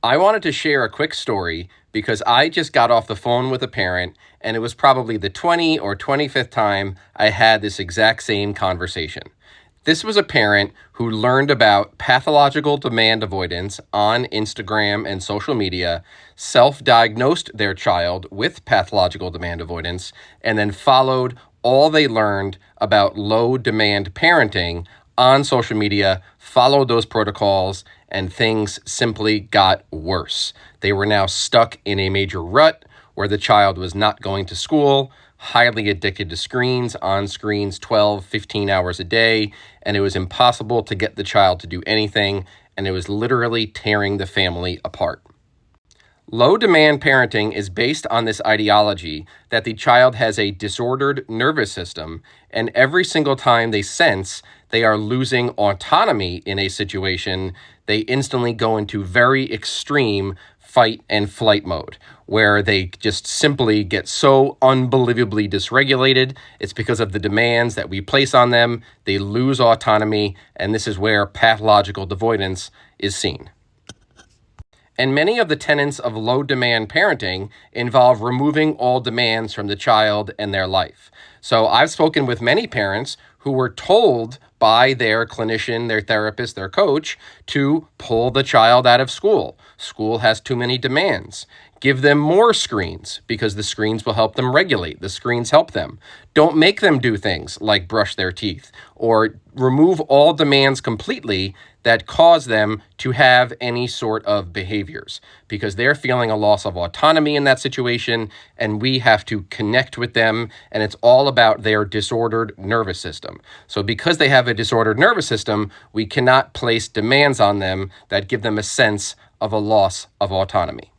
I wanted to share a quick story because I just got off the phone with a parent, and it was probably the 20 or 25th time I had this exact same conversation. This was a parent who learned about pathological demand avoidance on Instagram and social media, self-diagnosed their child with pathological demand avoidance, and then followed all they learned about low demand parenting on social media, followed those protocols, and things simply got worse. They were now stuck in a major rut where the child was not going to school, highly addicted to screens, on screens 12, 15 hours a day, and it was impossible to get the child to do anything, and it was literally tearing the family apart. Low demand parenting is based on this ideology that the child has a disordered nervous system, and every single time they sense they are losing autonomy in a situation, they instantly go into very extreme fight and flight mode, where they just simply get so unbelievably dysregulated. It's because of the demands that we place on them. They lose autonomy, and this is where pathological avoidance is seen. And many of the tenets of low-demand parenting involve removing all demands from the child and their life. So I've spoken with many parents who were told by their clinician, their therapist, their coach, to pull the child out of school. School has too many demands. Give them more screens because the screens will help them regulate. The screens help them. Don't make them do things like brush their teeth, or remove all demands completely that cause them to have any sort of behaviors, because they're feeling a loss of autonomy in that situation, and we have to connect with them, and it's all about their disordered nervous system. So because they have a disordered nervous system, we cannot place demands on them that give them a sense of a loss of autonomy.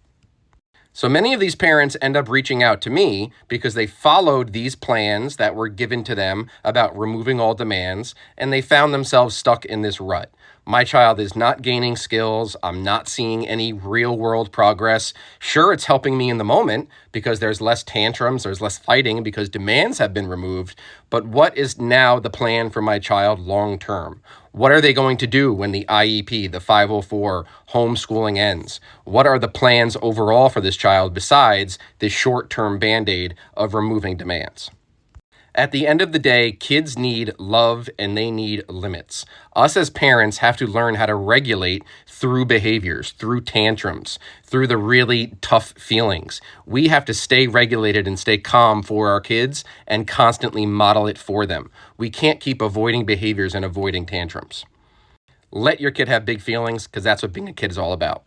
So many of these parents end up reaching out to me because they followed these plans that were given to them about removing all demands, and they found themselves stuck in this rut. My child is not gaining skills. I'm not seeing any real world progress. Sure, it's helping me in the moment because there's less tantrums, there's less fighting because demands have been removed. But what is now the plan for my child long term? What are they going to do when the IEP, the 504 homeschooling ends? What are the plans overall for this child besides this short-term band-aid of removing demands? At the end of the day, kids need love and they need limits. Us as parents have to learn how to regulate through behaviors, through tantrums, through the really tough feelings. We have to stay regulated and stay calm for our kids and constantly model it for them. We can't keep avoiding behaviors and avoiding tantrums. Let your kid have big feelings, because that's what being a kid is all about.